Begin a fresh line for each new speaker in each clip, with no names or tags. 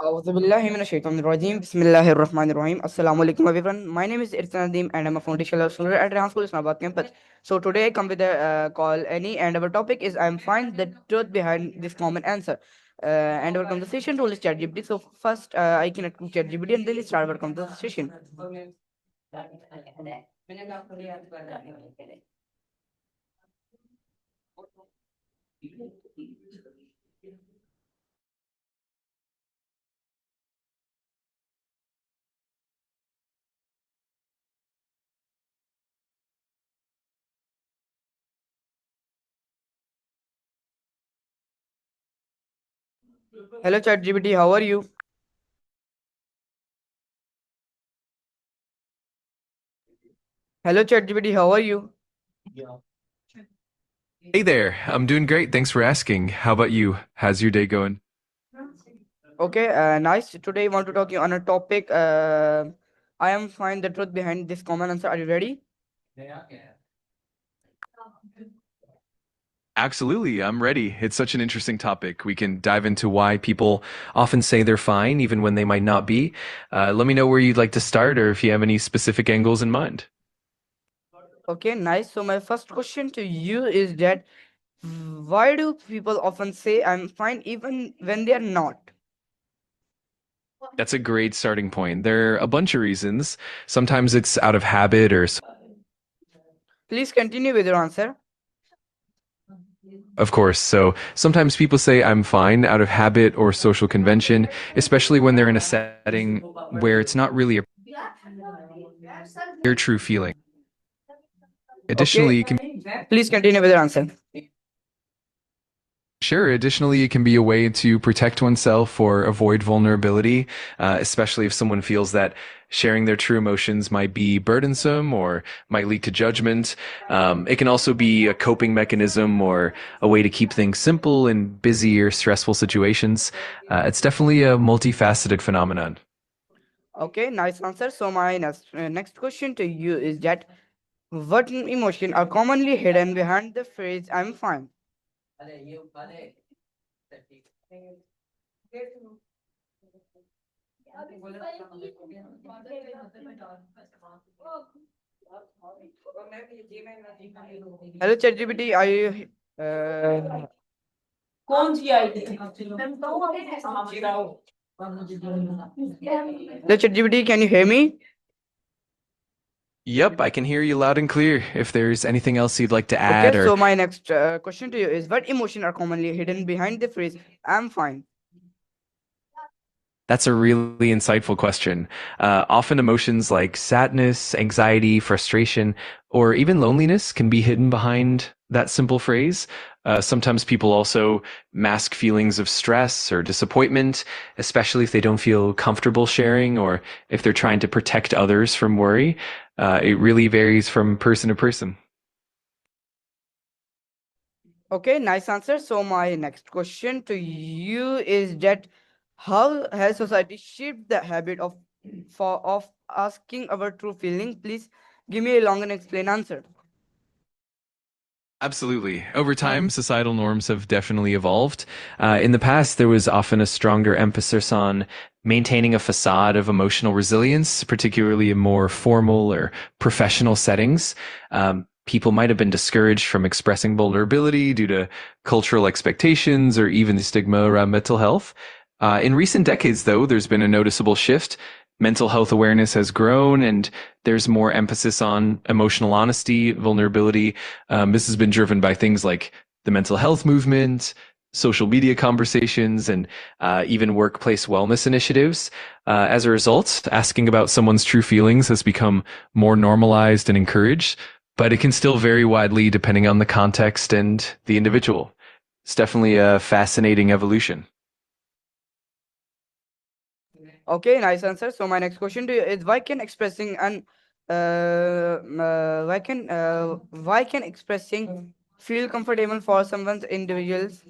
Auzubillahiminashaitanirrajim. Bismillahirrahmanirrahim. Assalamu alaikum everyone. My name is Irfan and I'm a foundational student at Rehan School, Islamabad campus. So today I come with a call any and our topic is I'm fine the truth behind this common answer. And our conversation tool is ChatGPT. So first I connect to ChatGPT and then start our conversation. Hello ChatGPT, how are you? Hello ChatGPT, how are you?
Hey there, I'm doing great. Thanks for asking. How about you? How's your day going?
Okay, nice. Today I want to talk you on a topic. I am fine the truth behind this common answer. Are you ready?
Absolutely, I'm ready. It's such an interesting topic. We can dive into why people often say they're fine, even when they might not be. Let me know where you'd like to start or if you have any specific angles in mind.
Okay, nice. So my first question to you is that why do people often say I'm fine even when they are not?
That's a great starting point. There are a bunch of reasons. Sometimes it's out of habit or,
Please continue with your answer.
of course. So sometimes people say I'm fine out of habit or social convention, especially when they're in a setting where it's not really their true feeling.
Okay,
Additionally, it can
please continue with your answer.
Sure. Additionally, it can be a way to protect oneself or avoid vulnerability, especially if someone feels that sharing their true emotions might be burdensome or might lead to judgment. It can also be a coping mechanism or a way to keep things simple in busy or stressful situations. It's definitely a multifaceted phenomenon.
Okay, nice answer. So my next question to you is that what emotion are commonly hidden behind the phrase I'm fine? Hello ChatGPT, are you hello ChatGPT, can you hear me?
Yep, I can hear you loud and clear. If there's anything else you'd like to
Okay,
add or
so my next question to you is what emotion are commonly hidden behind the phrase I'm fine?
That's a really insightful question. Often emotions like sadness, anxiety, frustration, or even loneliness can be hidden behind that simple phrase. Sometimes people also mask feelings of stress or disappointment, especially if they don't feel comfortable sharing or if they're trying to protect others from worry. It really varies from person to person.
Okay, nice answer. So my next question to you is that how has society shaped the habit of asking our true feeling? Please give me a long and explain answer.
Absolutely. Over time, societal norms have definitely evolved. In the past, there was often a stronger emphasis on maintaining a facade of emotional resilience, particularly in more formal or professional settings. People might have been discouraged from expressing vulnerability due to cultural expectations or even the stigma around mental health. In recent decades, though, there's been a noticeable shift. Mental health awareness has grown and there's more emphasis on emotional honesty, vulnerability. This has been driven by things like the mental health movement, social media conversations, and even workplace wellness initiatives. As a result, asking about someone's true feelings has become more normalized and encouraged, but it can still vary widely depending on the context and the individual. It's definitely a fascinating evolution.
Okay, nice answer. So my next question to you is why can expressing and why can expressing feel comfortable for someone's individuals?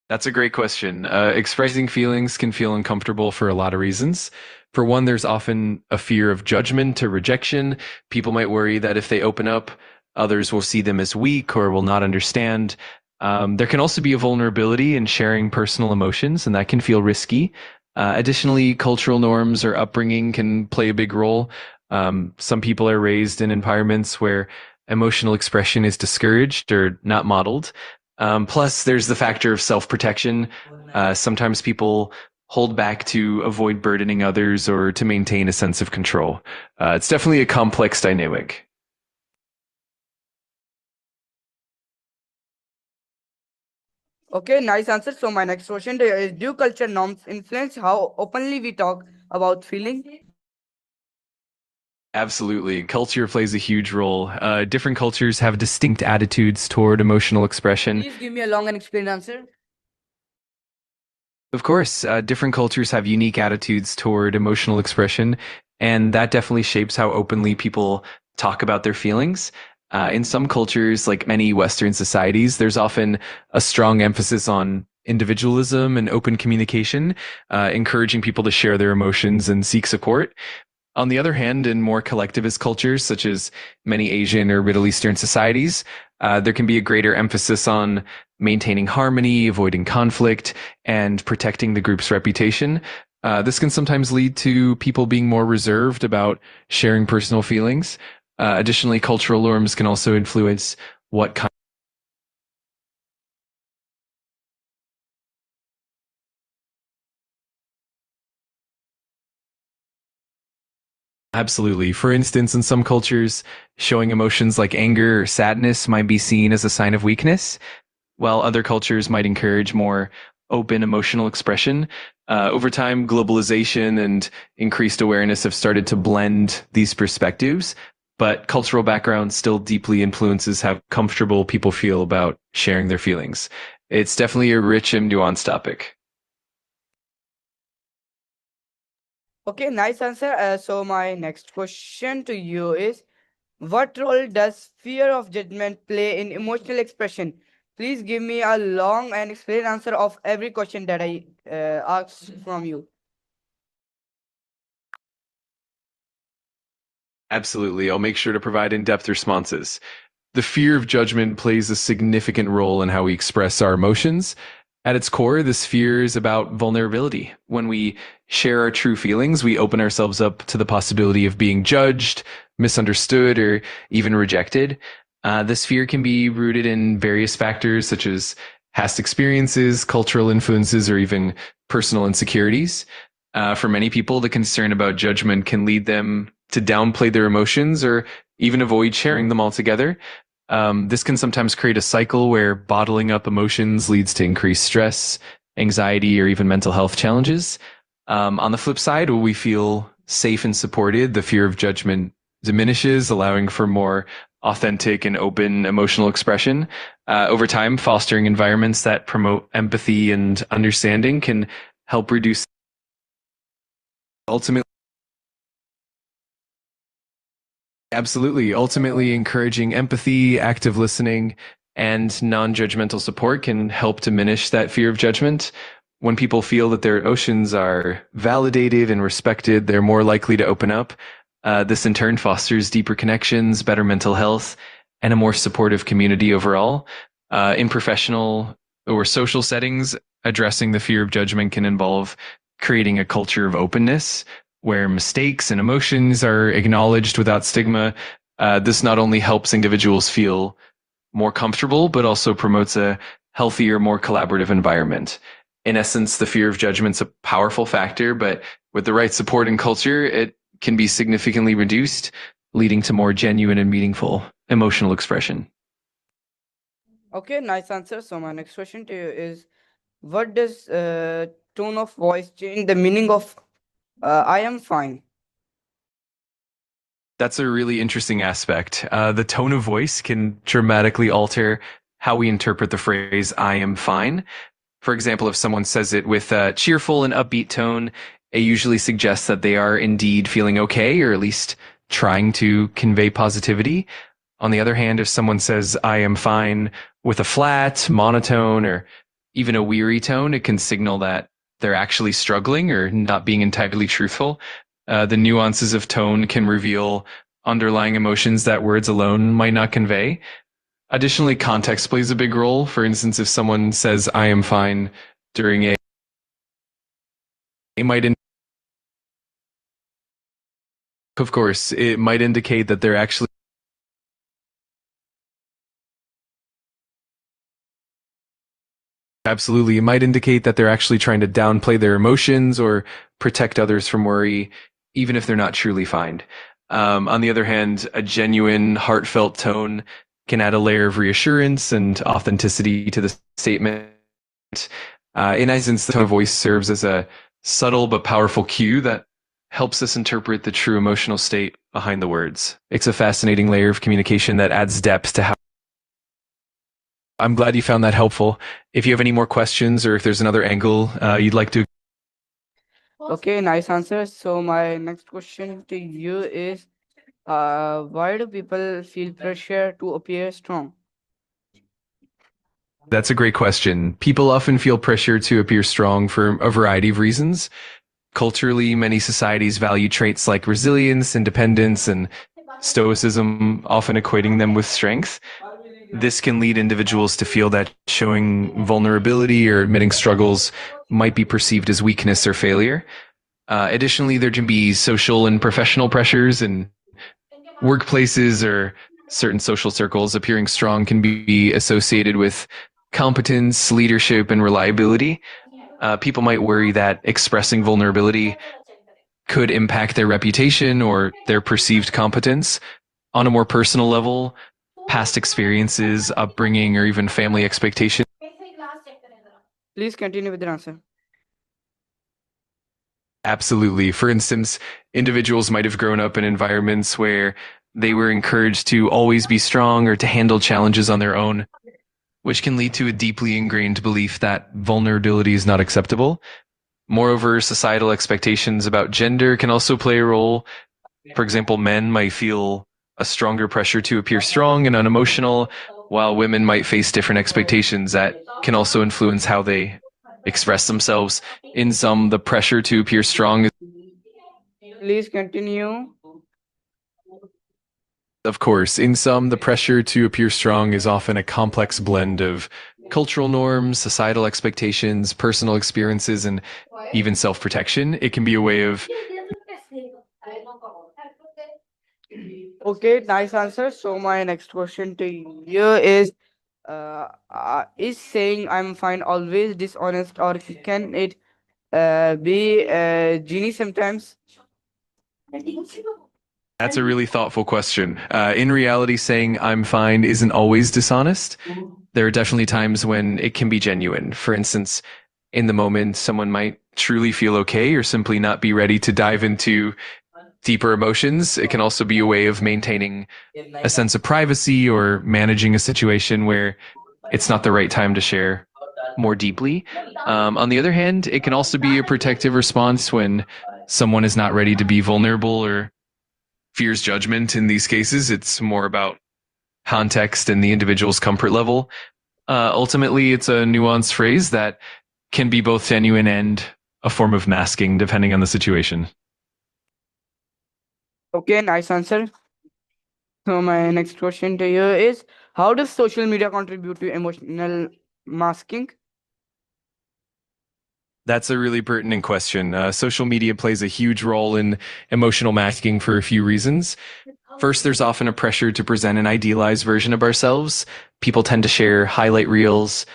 That's a great question. Expressing feelings can feel uncomfortable for a lot of reasons. For one, there's often a fear of judgment or rejection. People might worry that if they open up, others will see them as weak or will not understand. There can also be a vulnerability in sharing personal emotions, and that can feel risky. Additionally, cultural norms or upbringing can play a big role. Some people are raised in environments where emotional expression is discouraged or not modeled. Plus, there's the factor of self-protection. Sometimes people hold back to avoid burdening others or to maintain a sense of control. It's definitely a complex dynamic.
Okay, nice answer. So my next question is: do culture norms influence how openly we talk about feeling?
Absolutely. Culture plays a huge role. Different cultures have distinct attitudes toward emotional expression.
Please give me a long and explained answer.
Of course, different cultures have unique attitudes toward emotional expression, and that definitely shapes how openly people talk about their feelings. In some cultures, like many Western societies, there's often a strong emphasis on individualism and open communication, encouraging people to share their emotions and seek support. On the other hand, in more collectivist cultures, such as many Asian or Middle Eastern societies, there can be a greater emphasis on maintaining harmony, avoiding conflict, and protecting the group's reputation. This can sometimes lead to people being more reserved about sharing personal feelings. Additionally, cultural norms can also influence what kind. Absolutely. For instance, in some cultures, showing emotions like anger or sadness might be seen as a sign of weakness, while other cultures might encourage more open emotional expression. Over time, globalization and increased awareness have started to blend these perspectives, but cultural background still deeply influences how comfortable people feel about sharing their feelings. It's definitely a rich and nuanced topic.
Okay, nice answer. So my next question to you is: what role does fear of judgment play in emotional expression? Please give me a long and explained answer of every question that I asked from you.
Absolutely. I'll make sure to provide in-depth responses. The fear of judgment plays a significant role in how we express our emotions. At its core, this fear is about vulnerability. When we share our true feelings, we open ourselves up to the possibility of being judged, misunderstood, or even rejected. This fear can be rooted in various factors such as past experiences, cultural influences, or even personal insecurities. For many people, the concern about judgment can lead them to downplay their emotions or even avoid sharing them altogether. This can sometimes create a cycle where bottling up emotions leads to increased stress, anxiety, or even mental health challenges. On the flip side, when we feel safe and supported, the fear of judgment diminishes, allowing for more authentic and open emotional expression. Over time, fostering environments that promote empathy and understanding can help reduce ultimately. Absolutely. Ultimately, encouraging empathy, active listening, and non judgmental support can help diminish that fear of judgment. When people feel that their emotions are validated and respected, they're more likely to open up. This in turn fosters deeper connections, better mental health, and a more supportive community overall. In professional or social settings, addressing the fear of judgment can involve creating a culture of openness where mistakes and emotions are acknowledged without stigma. This not only helps individuals feel more comfortable, but also promotes a healthier, more collaborative environment. In essence, the fear of judgment's a powerful factor, but with the right support and culture, it can be significantly reduced, leading to more genuine and meaningful emotional expression.
Okay, nice answer. So my next question to you is: what does tone of voice change the meaning of "I am fine"?
That's a really interesting aspect. The tone of voice can dramatically alter how we interpret the phrase "I am fine." For example, if someone says it with a cheerful and upbeat tone, it usually suggests that they are indeed feeling okay, or at least trying to convey positivity. On the other hand, if someone says, I am fine with a flat, monotone, or even a weary tone, it can signal that they're actually struggling or not being entirely truthful. The nuances of tone can reveal underlying emotions that words alone might not convey. Additionally, context plays a big role. For instance, if someone says, I am fine during it might, of course, it might indicate that they're actually, absolutely, it might indicate that they're actually trying to downplay their emotions or protect others from worry, even if they're not truly fine. On the other hand, a genuine, heartfelt tone can add a layer of reassurance and authenticity to the statement. In essence, the tone of voice serves as a subtle but powerful cue that helps us interpret the true emotional state behind the words. It's a fascinating layer of communication that adds depth to how. I'm glad you found that helpful. If you have any more questions or if there's another angle you'd like to.
Okay, nice answer. So my next question to you is, why do people feel pressure to appear strong?
That's a great question. People often feel pressure to appear strong for a variety of reasons. Culturally, many societies value traits like resilience, independence, and stoicism, often equating them with strength. This can lead individuals to feel that showing vulnerability or admitting struggles might be perceived as weakness or failure. Additionally, there can be social and professional pressures in workplaces or certain social circles. Appearing strong can be associated with competence, leadership, and reliability. People might worry that expressing vulnerability could impact their reputation or their perceived competence. On a more personal level, past experiences, upbringing, or even family expectations.
Please continue with your answer.
Absolutely. For instance, individuals might have grown up in environments where they were encouraged to always be strong or to handle challenges on their own, which can lead to a deeply ingrained belief that vulnerability is not acceptable. Moreover, societal expectations about gender can also play a role. For example, men might feel a stronger pressure to appear strong and unemotional, while women might face different expectations that can also influence how they express themselves. In sum, the pressure to appear strong is,
Please continue.
of course, in sum, the pressure to appear strong is often a complex blend of cultural norms, societal expectations, personal experiences, and even self-protection. It can be a way of.
Okay, nice answer. So my next question to you is saying I'm fine always dishonest, or can it be genie sometimes?
That's a really thoughtful question. In reality, saying I'm fine isn't always dishonest. There are definitely times when it can be genuine. For instance, in the moment, someone might truly feel okay or simply not be ready to dive into deeper emotions. It can also be a way of maintaining a sense of privacy or managing a situation where it's not the right time to share more deeply. On the other hand, it can also be a protective response when someone is not ready to be vulnerable or fears judgment. In these cases, it's more about context and the individual's comfort level. Ultimately, it's a nuanced phrase that can be both genuine and a form of masking, depending on the situation.
Okay, nice answer. So my next question to you is, how does social media contribute to emotional masking?
That's a really pertinent question. Social media plays a huge role in emotional masking for a few reasons. First, there's often a pressure to present an idealized version of ourselves. People tend to share highlight reels,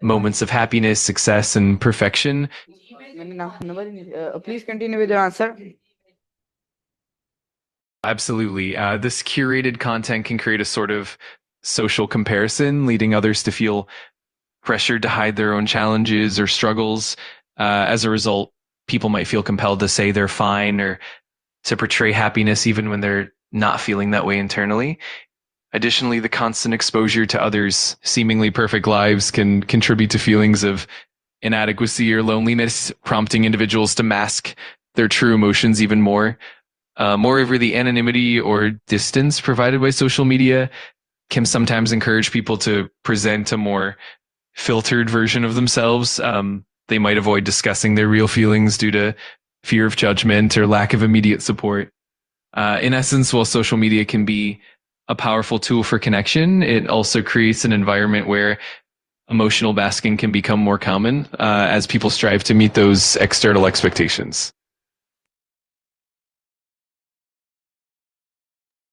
moments of happiness, success, and perfection.
Please continue with your answer.
Absolutely. This curated content can create a sort of social comparison, leading others to feel pressured to hide their own challenges or struggles. As a result, people might feel compelled to say they're fine or to portray happiness even when they're not feeling that way internally. Additionally, the constant exposure to others' seemingly perfect lives can contribute to feelings of inadequacy or loneliness, prompting individuals to mask their true emotions even more. Moreover, the anonymity or distance provided by social media can sometimes encourage people to present a more filtered version of themselves. They might avoid discussing their real feelings due to fear of judgment or lack of immediate support. In essence, while social media can be a powerful tool for connection, it also creates an environment where emotional masking can become more common as people strive to meet those external expectations.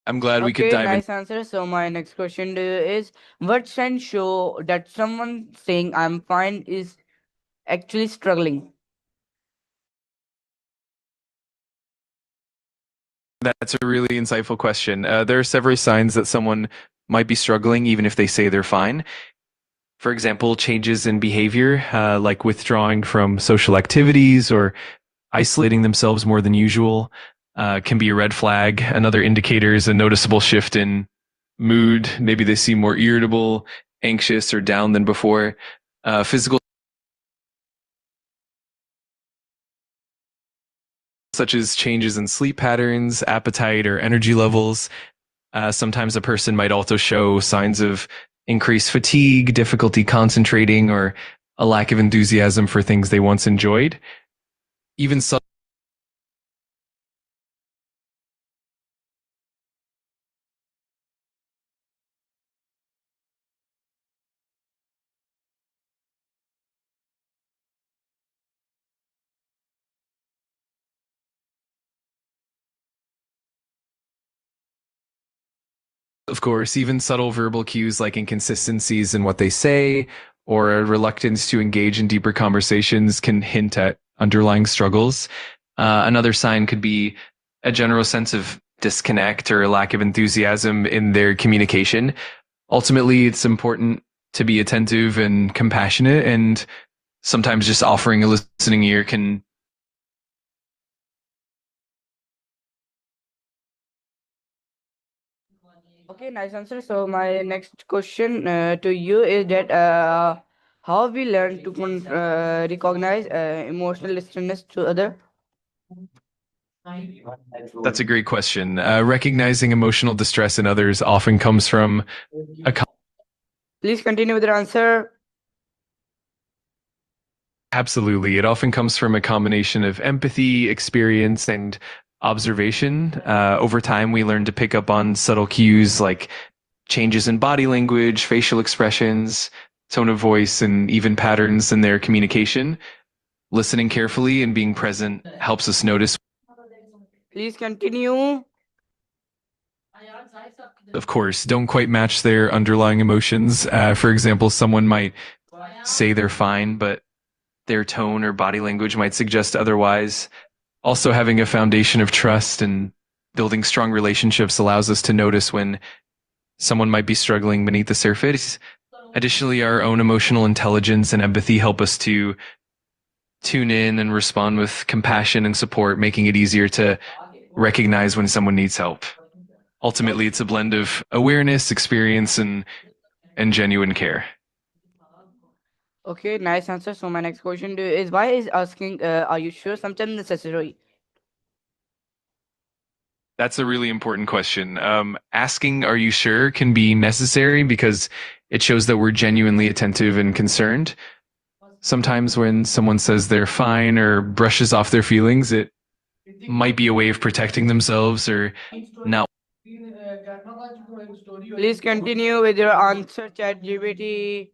I'm glad we could
Okay,
dive in.
nice answer. So my next question to you is, what signs show that someone saying I'm fine is actually struggling?
That's a really insightful question. There are several signs that someone might be struggling even if they say they're fine. For example, changes in behavior, like withdrawing from social activities or isolating themselves more than usual, can be a red flag. Another indicator is a noticeable shift in mood. Maybe they seem more irritable, anxious, or down than before. Physical, such as changes in sleep patterns, appetite, or energy levels. Sometimes a person might also show signs of increased fatigue, difficulty concentrating, or a lack of enthusiasm for things they once enjoyed. Even some of course, even subtle verbal cues like inconsistencies in what they say or a reluctance to engage in deeper conversations can hint at underlying struggles. Another sign could be a general sense of disconnect or lack of enthusiasm in their communication. Ultimately, it's important to be attentive and compassionate, and sometimes just offering a listening ear can.
Okay, nice answer. So my next question to you is that how we learn to recognize emotional distress to other.
That's a great question. Recognizing emotional distress in others often comes from a
Please continue with your answer.
Absolutely. It often comes from a combination of empathy, experience, and observation. Over time, we learn to pick up on subtle cues like changes in body language, facial expressions, tone of voice, and even patterns in their communication. Listening carefully and being present helps us notice.
Please continue.
Of course, don't quite match their underlying emotions. For example, someone might say they're fine, but their tone or body language might suggest otherwise. Also, having a foundation of trust and building strong relationships allows us to notice when someone might be struggling beneath the surface. Additionally, our own emotional intelligence and empathy help us to tune in and respond with compassion and support, making it easier to recognize when someone needs help. Ultimately, it's a blend of awareness, experience, and genuine care.
Okay, nice answer. So my next question to you is, why is asking are you sure sometimes necessary?
That's a really important question. Asking, are you sure, can be necessary because it shows that we're genuinely attentive and concerned. Sometimes when someone says they're fine or brushes off their feelings, it might be a way of protecting themselves or not.
Please continue with your answer, ChatGPT.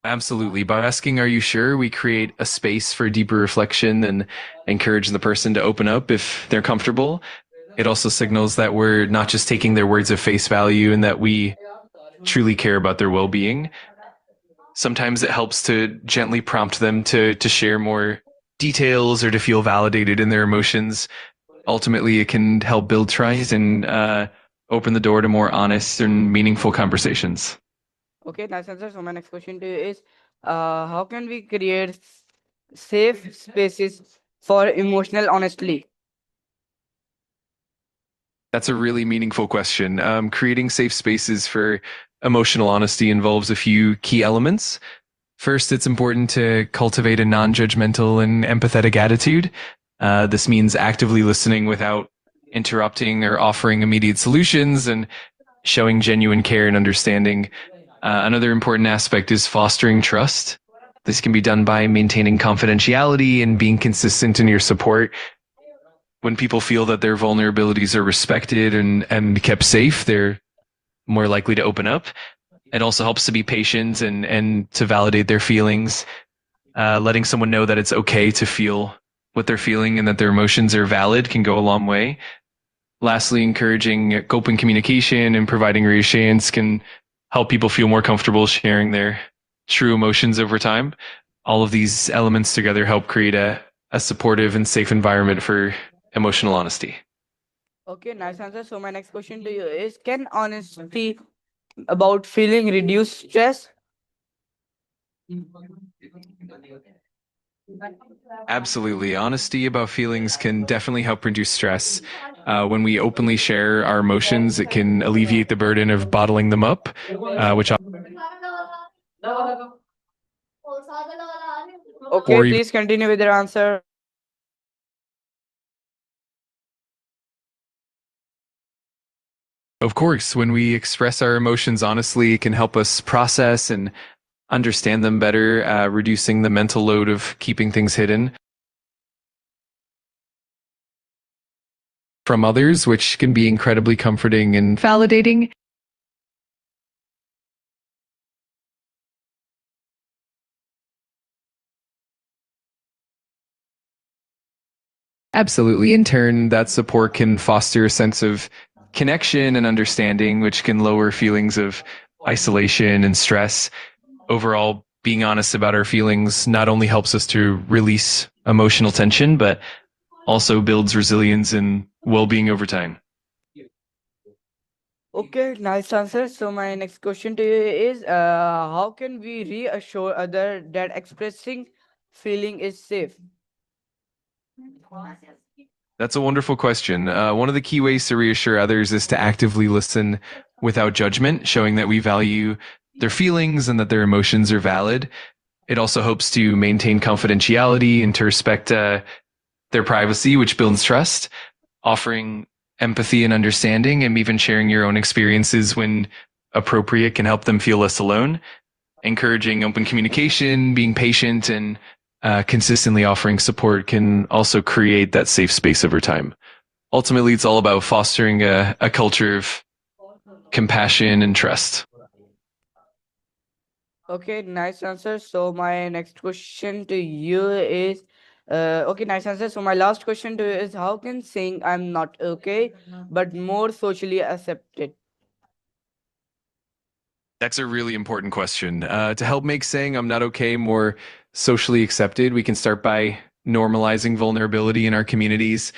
Absolutely. By asking, are you sure, we create a space for deeper reflection and encourage the person to open up if they're comfortable. It also signals that we're not just taking their words at face value and that we truly care about their well being. Sometimes it helps to gently prompt them to share more details or to feel validated in their emotions. Ultimately, it can help build trust and open the door to more honest and meaningful conversations.
Okay, nice answer. So my next question to you is, how can we create safe spaces for emotional honesty?
That's a really meaningful question. Creating safe spaces for emotional honesty involves a few key elements. First, it's important to cultivate a non judgmental and empathetic attitude. This means actively listening without interrupting or offering immediate solutions and showing genuine care and understanding. Another important aspect is fostering trust. This can be done by maintaining confidentiality and being consistent in your support. When people feel that their vulnerabilities are respected and kept safe, they're more likely to open up. It also helps to be patient and to validate their feelings, letting someone know that it's okay to feel what they're feeling and that their emotions are valid can go a long way. Lastly, encouraging open communication and providing reassurance can help people feel more comfortable sharing their true emotions over time. All of these elements together help create a supportive and safe environment for emotional honesty.
Okay, nice answer. So my next question to you is: can honesty about feeling reduce stress?
Absolutely. Honesty about feelings can definitely help reduce stress. When we openly share our emotions, it can alleviate the burden of bottling them up, which
Okay,
or even
please continue with your answer.
of course, when we express our emotions honestly, it can help us process and understand them better, reducing the mental load of keeping things hidden from others, which can be incredibly comforting and validating. Absolutely. In turn, that support can foster a sense of connection and understanding, which can lower feelings of isolation and stress. Overall, being honest about our feelings not only helps us to release emotional tension, but also builds resilience and well being over time.
Okay, nice answer. So my next question to you is: how can we reassure other that expressing feeling is safe?
That's a wonderful question. One of the key ways to reassure others is to actively listen without judgment, showing that we value their feelings and that their emotions are valid. It also hopes to maintain confidentiality and to respect their privacy, which builds trust, offering empathy and understanding, and even sharing your own experiences when appropriate can help them feel less alone. Encouraging open communication, being patient, and consistently offering support can also create that safe space over time. Ultimately, it's all about fostering a culture of compassion and trust.
Okay, nice answer. So my next question to you is, okay, nice answer. So my last question to you is: how can saying I'm not okay, but more socially accepted?
That's a really important question. To help make saying I'm not okay more socially accepted, we can start by normalizing vulnerability in our communities.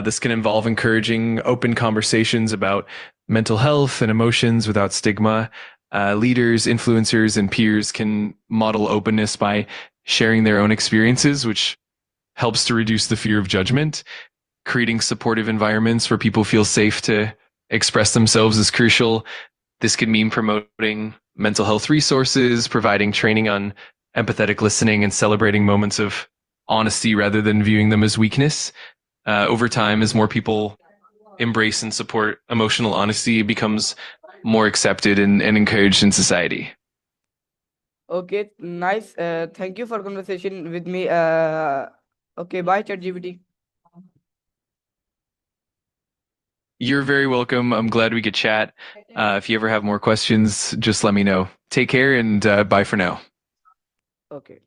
This can involve encouraging open conversations about mental health and emotions without stigma. Leaders, influencers, and peers can model openness by sharing their own experiences, which helps to reduce the fear of judgment. Creating supportive environments where people feel safe to express themselves is crucial. This could mean promoting mental health resources, providing training on empathetic listening, and celebrating moments of honesty rather than viewing them as weakness. Over time, as more people embrace and support emotional honesty, it becomes more accepted and encouraged in society.
Okay, nice. Thank you for conversation with me. Okay, bye, ChatGPT.
You're very welcome. I'm glad we could chat. If you ever have more questions, just let me know. Take care and bye for now.
Okay.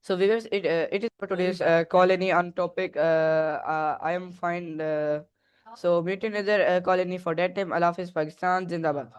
So viewers, it is for today's colony on topic. I am fine. So meet another colony for that time. Allah Hafiz, Pakistan, Zindabad.